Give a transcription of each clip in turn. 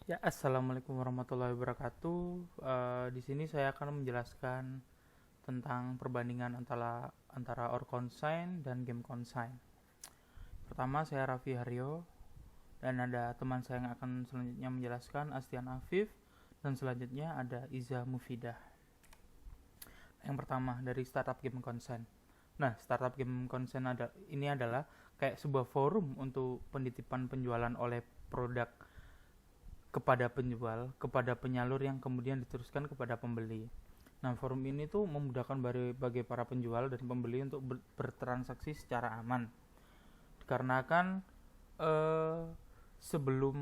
Ya, assalamualaikum warahmatullahi wabarakatuh. Di sini saya akan menjelaskan tentang perbandingan antara Or Consign dan Game Consign. Pertama, saya Raffi Haryo dan ada teman saya yang akan selanjutnya menjelaskan, Astian Afif, dan selanjutnya ada Iza Mufidah. Yang pertama dari Startup Game Consign. Nah, Startup Game Consign ini adalah kayak sebuah forum untuk penitipan penjualan oleh produk kepada penjual, kepada penyalur yang kemudian diteruskan kepada pembeli. Nah, forum ini tuh memudahkan bagi para penjual dan pembeli untuk bertransaksi secara aman. Dikarenakan eh, sebelum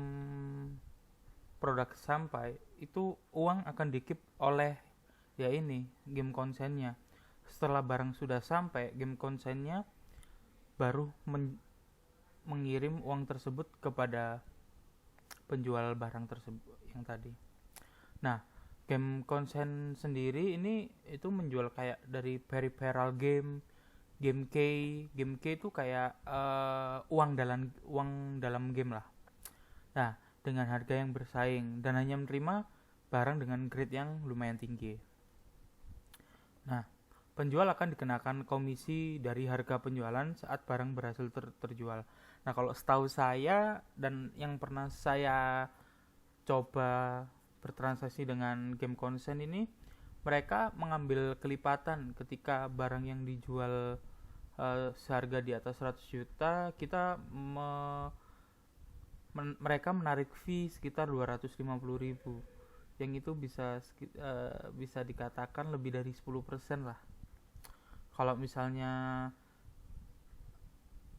produk sampai itu uang akan dikip oleh ya ini game konsennya. Setelah barang sudah sampai, game konsennya baru mengirim uang tersebut kepada penjual barang tersebut yang tadi. Nah, game konsen sendiri ini itu menjual kayak dari peripheral game, game key itu kayak uang dalam game lah. Nah, dengan harga yang bersaing dan hanya menerima barang dengan grade yang lumayan tinggi. Nah, penjual akan dikenakan komisi dari harga penjualan saat barang berhasil terjual. Nah, kalau setahu saya dan yang pernah saya coba bertransaksi dengan game konsen ini, mereka mengambil kelipatan ketika barang yang dijual seharga di atas 100 juta, mereka menarik fee sekitar 250.000, yang itu bisa dikatakan lebih dari 10% lah. Kalau misalnya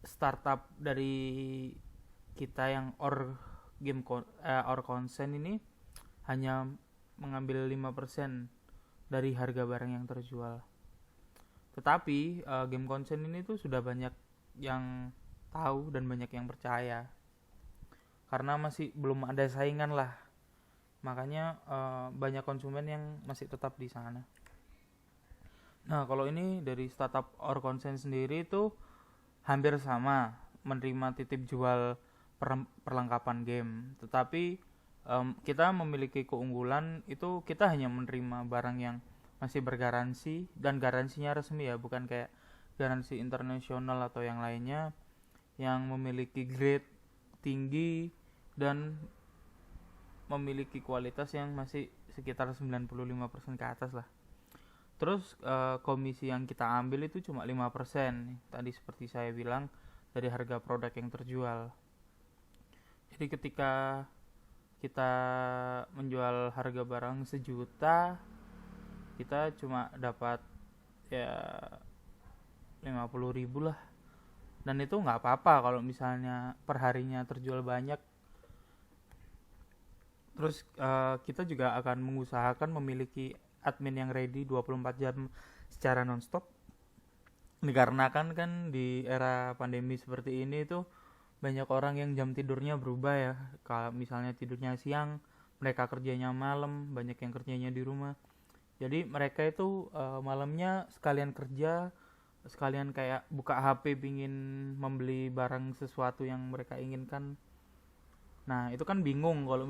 startup dari kita yang or konsen ini hanya mengambil 5% dari harga barang yang terjual. Tetapi game konsen ini tuh sudah banyak yang tahu dan banyak yang percaya karena masih belum ada saingan lah. Makanya banyak konsumen yang masih tetap di sana. Nah, kalau ini dari startup or konsen sendiri itu hampir sama menerima titip jual perlengkapan game. Tetapi kita memiliki keunggulan itu kita hanya menerima barang yang masih bergaransi dan garansinya resmi ya, bukan kayak garansi internasional atau yang lainnya yang memiliki grade tinggi dan memiliki kualitas yang masih sekitar 95% ke atas lah. Terus komisi yang kita ambil itu cuma 5%. Tadi seperti saya bilang dari harga produk yang terjual. Jadi ketika kita menjual harga barang 1 juta, kita cuma dapat ya 50.000 lah. Dan itu nggak apa-apa kalau misalnya perharinya terjual banyak. Terus kita juga akan mengusahakan memiliki admin yang ready 24 jam secara nonstop. Dikarenakan kan di era pandemi seperti ini tuh banyak orang yang jam tidurnya berubah ya. Kalau misalnya tidurnya siang, mereka kerjanya malam, banyak yang kerjanya di rumah. Jadi mereka itu malamnya sekalian kerja, sekalian kayak buka HP pingin membeli barang sesuatu yang mereka inginkan. Nah, itu kan bingung kalau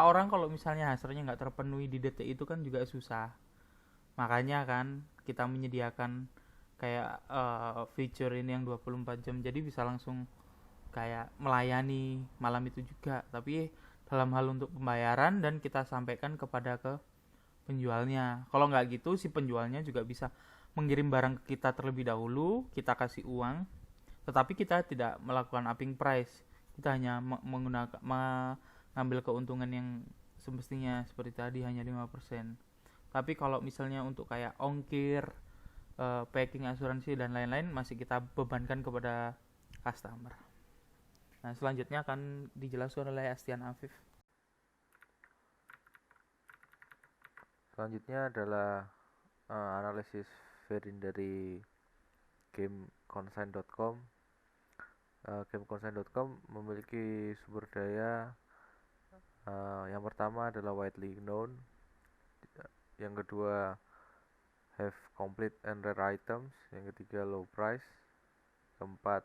orang kalau misalnya hasratnya nggak terpenuhi di detik itu kan juga susah. Makanya kan kita menyediakan kayak feature ini yang 24 jam, jadi bisa langsung kayak melayani malam itu juga, tapi dalam hal untuk pembayaran dan kita sampaikan ke penjualnya. Kalau nggak gitu si penjualnya juga bisa mengirim barang ke kita terlebih dahulu, kita kasih uang, tetapi kita tidak melakukan upping price. Kita hanya mengambil keuntungan yang semestinya seperti tadi hanya 5%. Tapi kalau misalnya untuk kayak ongkir, packing, asuransi dan lain-lain masih kita bebankan kepada customer. Nah, selanjutnya akan dijelaskan oleh Astian Afif. Selanjutnya adalah analisis varian dari gameconsign.com. Gameconsign.com memiliki sumber daya yang pertama adalah widely known, yang kedua have complete and rare items, yang ketiga low price, keempat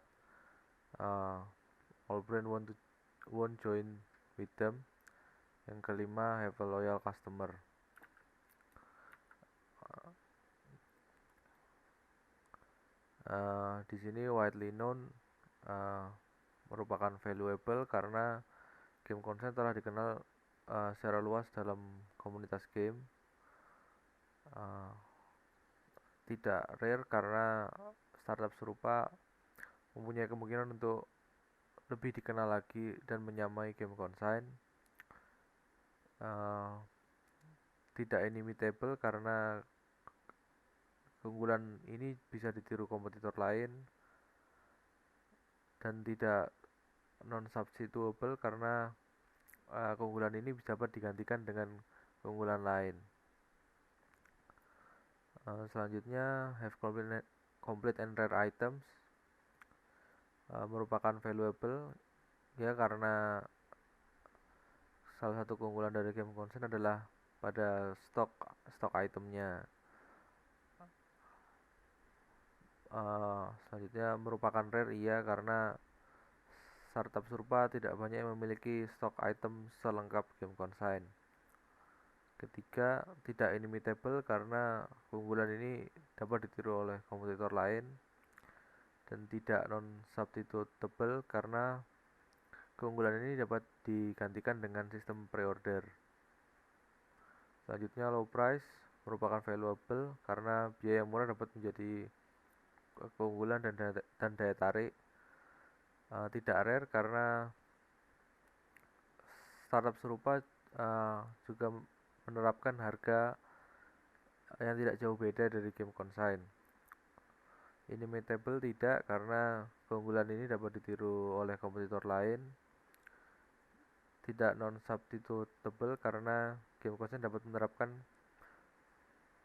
all brand won't join with them, Yang kelima, have a loyal customer. Di sini widely known merupakan valuable karena game consent telah dikenal secara luas dalam komunitas game. Tidak rare karena startup serupa mempunyai kemungkinan untuk lebih dikenal lagi dan menyamai game consign. Tidak inimitable karena keunggulan ini bisa ditiru kompetitor lain, dan tidak non-substitutable karena keunggulan ini dapat digantikan dengan keunggulan lain. Selanjutnya, have complete and rare items merupakan valuable ya karena salah satu keunggulan dari game consent adalah pada stok itemnya. Selanjutnya, merupakan rare iya karena startup serupa tidak banyak yang memiliki stok item selengkap game consign. Ketiga, tidak inimitable karena keunggulan ini dapat ditiru oleh kompetitor lain. Dan tidak non-substitutable karena keunggulan ini dapat digantikan dengan sistem pre-order. Selanjutnya, low price merupakan valuable karena biaya murah dapat menjadi keunggulan dan daya tarik. Tidak rare karena startup serupa juga menerapkan harga yang tidak jauh beda dari game consign. Inimitable tidak karena keunggulan ini dapat ditiru oleh kompetitor lain. Tidak non-substitutable karena game consign dapat menerapkan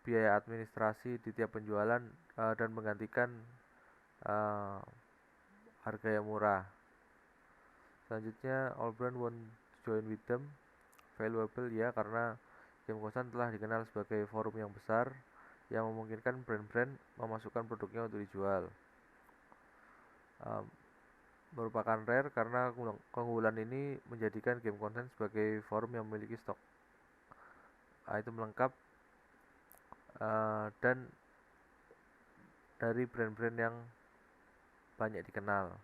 biaya administrasi di tiap penjualan dan menggantikan harga yang murah. Selanjutnya, all brand want to join with them. Valuable ya karena game consign telah dikenal sebagai forum yang besar yang memungkinkan brand-brand memasukkan produknya untuk dijual. Merupakan rare karena keunggulan ini menjadikan game content sebagai forum yang memiliki stok item lengkap dan dari brand-brand yang banyak dikenal.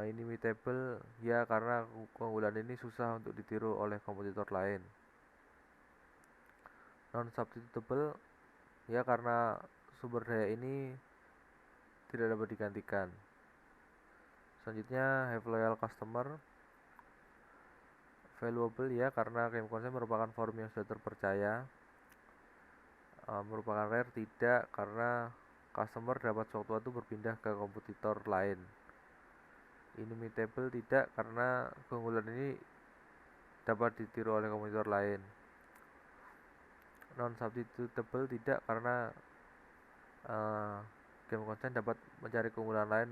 Inimitable ya karena keunggulan ini susah untuk ditiru oleh kompetitor lain. Non-substitutable ya karena sumber daya ini tidak dapat digantikan. Selanjutnya, have loyal customer. Valuable ya karena game consent merupakan forum yang sudah terpercaya. Merupakan rare tidak karena customer dapat sewaktu-waktu berpindah ke kompetitor lain. Inimitable tidak karena keunggulan ini dapat ditiru oleh kompetitor lain. Non-substitutable tidak karena game consent dapat mencari keunggulan lain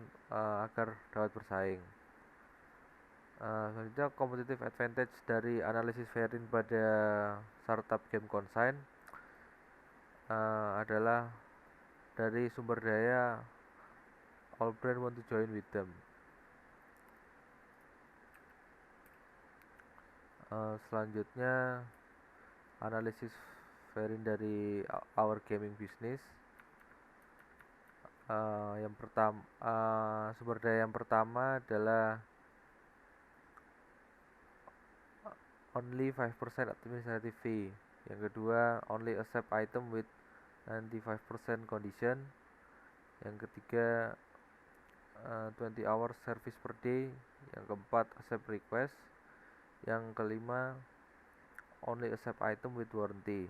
agar dapat bersaing. Selanjutnya, competitive advantage dari analisis Verin pada startup game consign adalah dari sumber daya all brand want to join with them. Selanjutnya, analisis Verin dari our gaming business. Yang pertama, sumber daya yang pertama adalah only 5% administrative fee. Yang kedua, only accept item with 95% condition. Yang ketiga, 20 hours service per day. Yang keempat, accept request. Yang kelima, only accept item with warranty.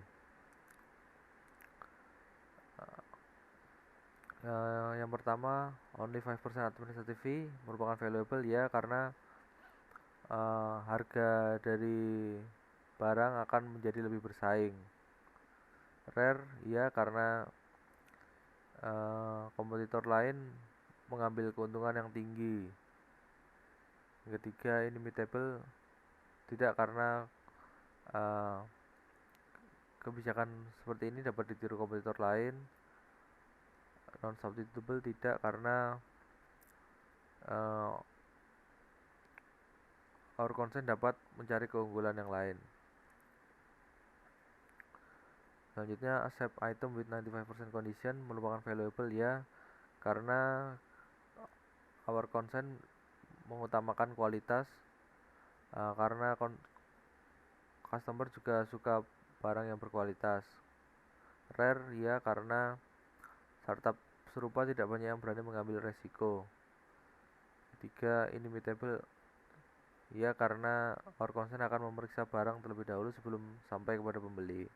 Yang pertama, only 5% administrative fee merupakan valuable ya karena harga dari barang akan menjadi lebih bersaing. Rare ya karena kompetitor lain mengambil keuntungan yang tinggi. Yang ketiga, inimitable tidak karena kebijakan seperti ini dapat ditiru kompetitor lain. Non-substitutable tidak karena our consent dapat mencari keunggulan yang lain. Selanjutnya, accept item with 95% condition merupakan valuable ya karena our consent mengutamakan kualitas, karena customer juga suka barang yang berkualitas. Rare ya karena startup serupa tidak banyak yang berani mengambil resiko. Ketiga, inimitable ya karena our consent akan memeriksa barang terlebih dahulu sebelum sampai kepada pembeli.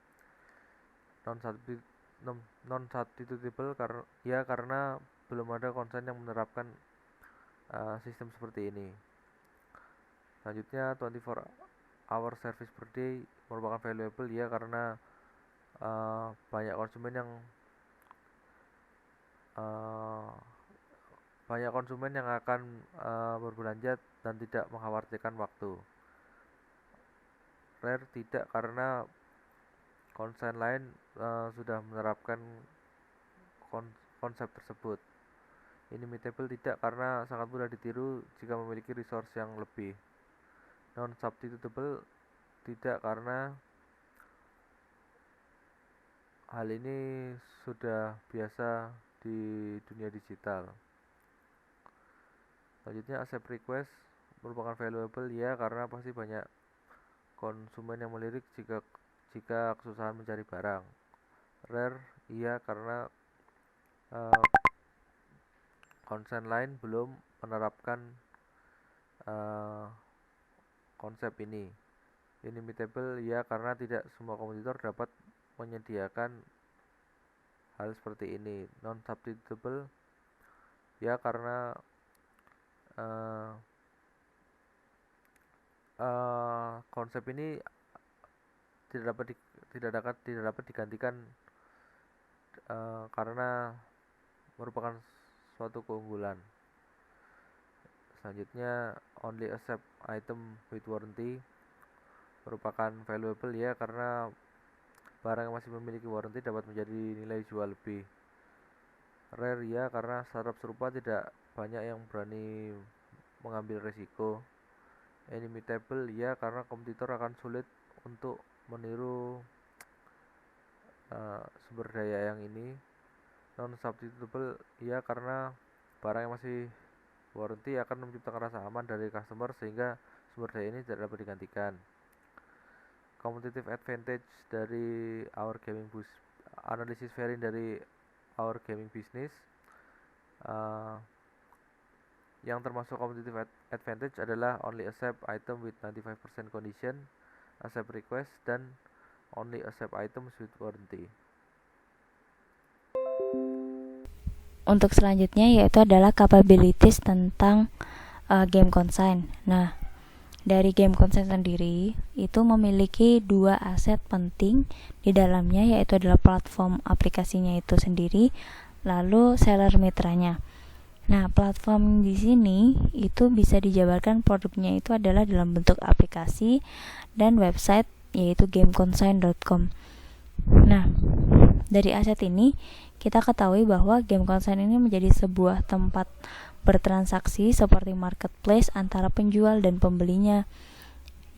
Non-substitutable ya karena belum ada konsen yang menerapkan sistem seperti ini. Selanjutnya, 24 hour service per day merupakan valuable ya karena banyak konsumen yang akan berbelanja dan tidak mengkhawatirkan waktu. Rare tidak karena konsen lain sudah menerapkan konsep tersebut. Inimitable tidak karena sangat mudah ditiru jika memiliki resource yang lebih. Non-substitutable tidak karena hal ini sudah biasa di dunia digital. Selanjutnya, accept request merupakan valuable ya karena pasti banyak konsumen yang melirik jika kesusahan mencari barang. Rare iya karena konsen lain belum menerapkan konsep ini. Inimitable ya karena tidak semua kompetitor dapat menyediakan hal seperti ini. Non-substitutable ya karena konsep ini tidak dapat digantikan karena merupakan suatu keunggulan. Selanjutnya, only accept item with warranty merupakan valuable ya karena barang yang masih memiliki warranty dapat menjadi nilai jual lebih. Rare ya karena startup serupa tidak banyak yang berani mengambil resiko. Inimitable ya karena kompetitor akan sulit untuk meniru sumber daya yang ini. Non-substitutable ya karena barang yang masih warranty akan menciptakan rasa aman dari customer sehingga sumber daya ini tidak dapat digantikan. Competitive advantage dari our gaming analysis variant dari our gaming business, yang termasuk competitive advantage adalah only accept item with 95% condition, accept request, dan only accept items with warranty. Untuk selanjutnya yaitu adalah capabilities tentang game consign. Nah, dari game consign sendiri itu memiliki dua aset penting di dalamnya, yaitu adalah platform aplikasinya itu sendiri, lalu seller mitranya. Nah, platform di sini itu bisa dijabarkan produknya itu adalah dalam bentuk aplikasi dan website yaitu gameconsign.com. Nah, dari aset ini kita ketahui bahwa game consign ini menjadi sebuah tempat bertransaksi seperti marketplace antara penjual dan pembelinya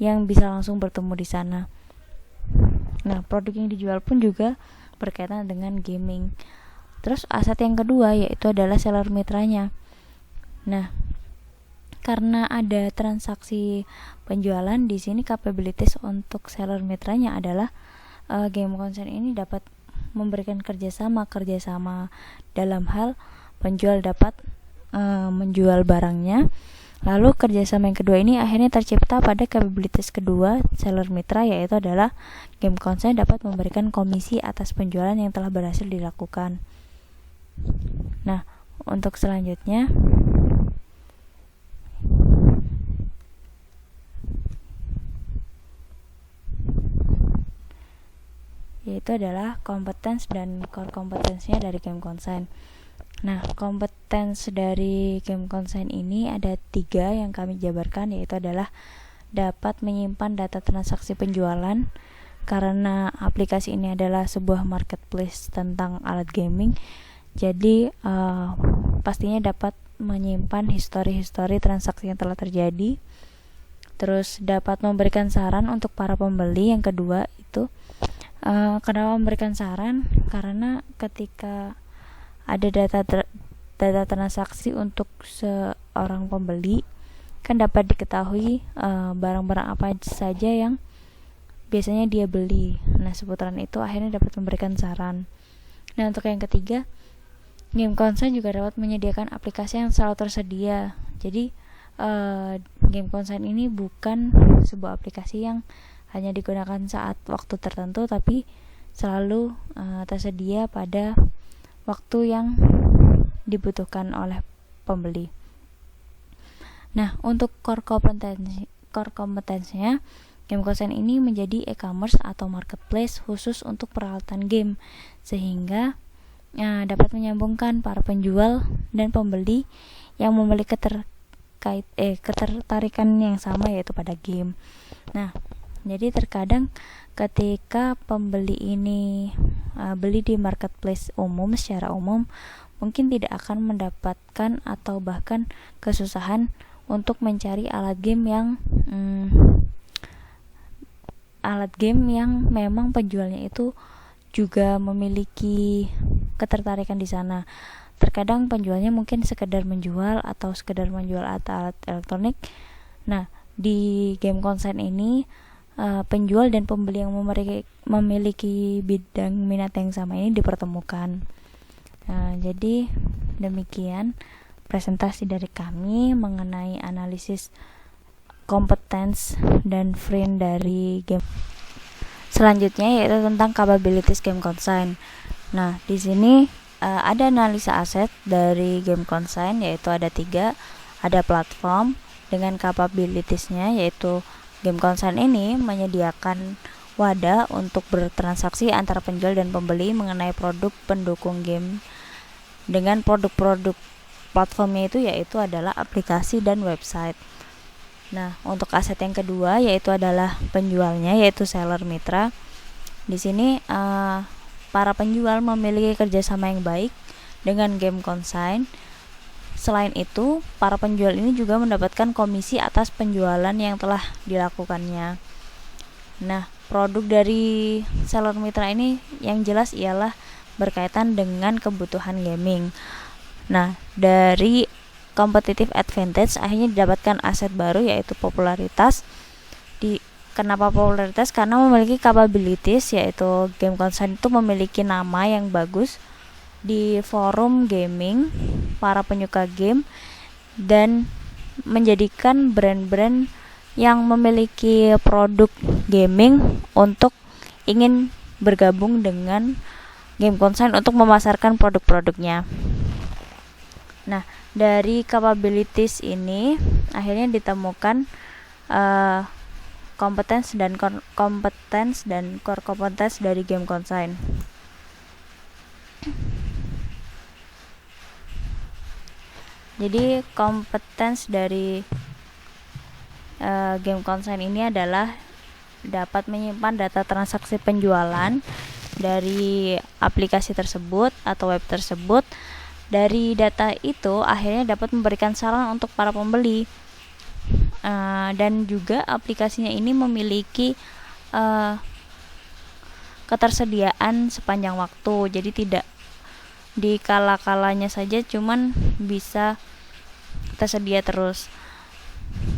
yang bisa langsung bertemu di sana. Nah, produk yang dijual pun juga berkaitan dengan gaming. Terus aset yang kedua yaitu adalah seller mitranya. Nah, karena ada transaksi penjualan di sini, capabilities untuk seller mitranya adalah game consign ini dapat memberikan kerjasama dalam hal penjual dapat menjual barangnya. Lalu kerjasama yang kedua ini akhirnya tercipta pada capabilities kedua seller mitra, yaitu adalah game consign dapat memberikan komisi atas penjualan yang telah berhasil dilakukan. Nah, untuk selanjutnya yaitu adalah competence dan core kompetensinya dari game consign. Nah, competence dari game consign ini ada 3 yang kami jabarkan, yaitu adalah dapat menyimpan data transaksi penjualan, karena aplikasi ini adalah sebuah marketplace tentang alat gaming, jadi pastinya dapat menyimpan histori transaksi yang telah terjadi. terus dapat memberikan saran untuk para pembeli. Yang kedua itu kenapa memberikan saran, karena ketika ada data transaksi untuk seorang pembeli, kan dapat diketahui barang-barang apa saja yang biasanya dia beli. Nah, seputaran itu akhirnya dapat memberikan saran. Nah, untuk yang ketiga, game konsen juga dapat menyediakan aplikasi yang selalu tersedia. Jadi game konsen ini bukan sebuah aplikasi yang hanya digunakan saat waktu tertentu, tapi selalu tersedia pada waktu yang dibutuhkan oleh pembeli. Nah, untuk core kompetensinya, game konsen ini menjadi e-commerce atau marketplace khusus untuk peralatan game, sehingga dapat menyambungkan para penjual dan pembeli yang memiliki ketertarikan yang sama, yaitu pada game. Nah, jadi terkadang ketika pembeli ini beli di marketplace umum, secara umum mungkin tidak akan mendapatkan atau bahkan kesusahan untuk mencari alat game yang memang penjualnya itu juga memiliki ketertarikan di sana. Terkadang penjualnya mungkin sekedar menjual alat elektronik. Nah, di game konsen ini penjual dan pembeli yang memiliki bidang minat yang sama ini dipertemukan. Jadi demikian presentasi dari kami mengenai analisis competence dan friend dari game. Selanjutnya yaitu tentang capabilities game consign. Nah, di sini ada analisa aset dari game consign, yaitu ada 3. Ada platform dengan capabilitiesnya, yaitu game consign ini menyediakan wadah untuk bertransaksi antara penjual dan pembeli mengenai produk pendukung game dengan produk-produk platformnya yaitu adalah aplikasi dan website. Nah, untuk aset yang kedua yaitu adalah penjualnya, yaitu seller mitra. Di sini para penjual memiliki kerjasama yang baik dengan game consign. Selain itu, para penjual ini juga mendapatkan komisi atas penjualan yang telah dilakukannya. Nah, produk dari seller mitra ini yang jelas ialah berkaitan dengan kebutuhan gaming. Nah, dari competitive advantage akhirnya didapatkan aset baru, yaitu popularitas. Kenapa popularitas? Karena memiliki capabilities, yaitu game consign itu memiliki nama yang bagus di forum gaming para penyuka game dan menjadikan brand-brand yang memiliki produk gaming untuk ingin bergabung dengan game consign untuk memasarkan produk-produknya. Nah, dari capabilities ini akhirnya ditemukan kompetens dan core kompetens dari game consign. Jadi kompetens dari game consign ini adalah dapat menyimpan data transaksi penjualan dari aplikasi tersebut atau web tersebut. Dari data itu akhirnya dapat memberikan saran untuk para pembeli, dan juga aplikasinya ini memiliki ketersediaan sepanjang waktu, jadi tidak di kala-kalanya saja cuman bisa tersedia terus.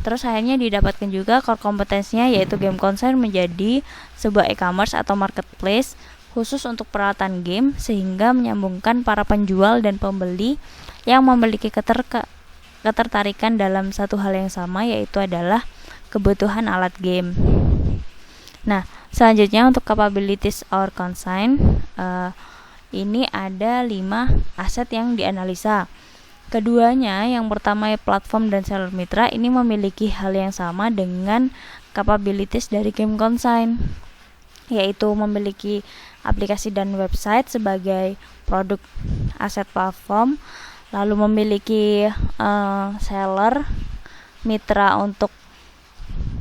Terus akhirnya didapatkan juga core kompetensinya, yaitu game consign menjadi sebuah e-commerce atau marketplace khusus untuk peralatan game, sehingga menyambungkan para penjual dan pembeli yang memiliki ketertarikan dalam satu hal yang sama, yaitu adalah kebutuhan alat game. Nah, selanjutnya untuk capabilities or consign, ini ada 5 aset yang dianalisa. Keduanya, yang pertama platform dan seller mitra, ini memiliki hal yang sama dengan capabilities dari game consign, yaitu memiliki aplikasi dan website sebagai produk aset platform, lalu memiliki seller mitra untuk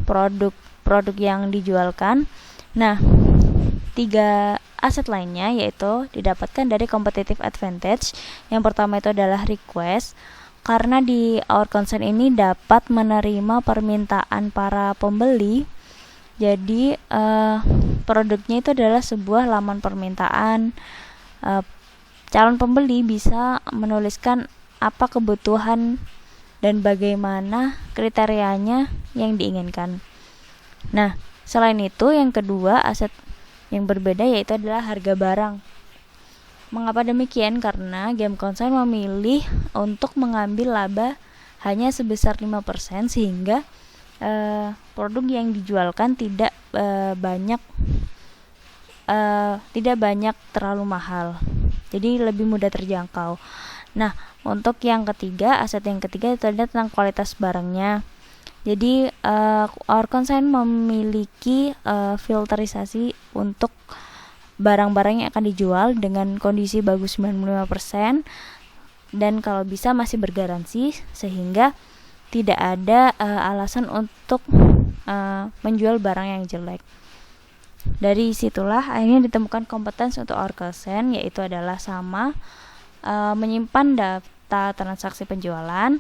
produk yang dijualkan. Nah, 3 aset lainnya yaitu didapatkan dari competitive advantage. Yang pertama itu adalah request. karena di Our Concern ini dapat menerima permintaan para pembeli. Jadi produknya itu adalah sebuah laman permintaan. Calon pembeli bisa menuliskan apa kebutuhan dan bagaimana kriterianya yang diinginkan. Nah, selain itu yang kedua aset yang berbeda yaitu adalah harga barang. Mengapa demikian? Karena Game Consign memilih untuk mengambil laba hanya sebesar 5% sehingga produk yang dijualkan tidak banyak terlalu mahal. Jadi lebih mudah terjangkau. Nah, untuk yang ketiga, aset yang ketiga itu adalah tentang kualitas barangnya. Jadi Our Consign memiliki filterisasi untuk barang-barang yang akan dijual dengan kondisi bagus 95% dan kalau bisa masih bergaransi sehingga tidak ada alasan untuk menjual barang yang jelek. Dari situlah akhirnya ditemukan kompetensi untuk Our Consign, yaitu adalah sama menyimpan data transaksi penjualan,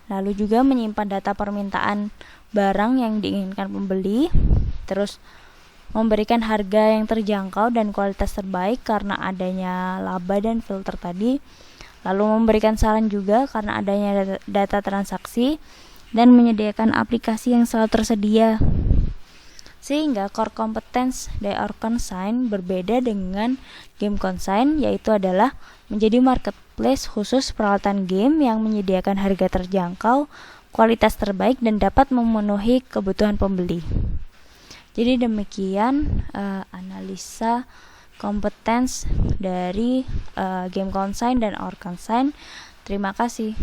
lalu juga menyimpan data permintaan barang yang diinginkan pembeli, terus memberikan harga yang terjangkau dan kualitas terbaik karena adanya laba dan filter tadi, lalu memberikan saran juga karena adanya data transaksi dan menyediakan aplikasi yang selalu tersedia. Sehingga core competence dari Our Consign berbeda dengan Game Consign, yaitu adalah menjadi marketplace khusus peralatan game yang menyediakan harga terjangkau, kualitas terbaik dan dapat memenuhi kebutuhan pembeli. Jadi demikian analisa kompetens dari Game Consign dan Our Consign. Terima kasih.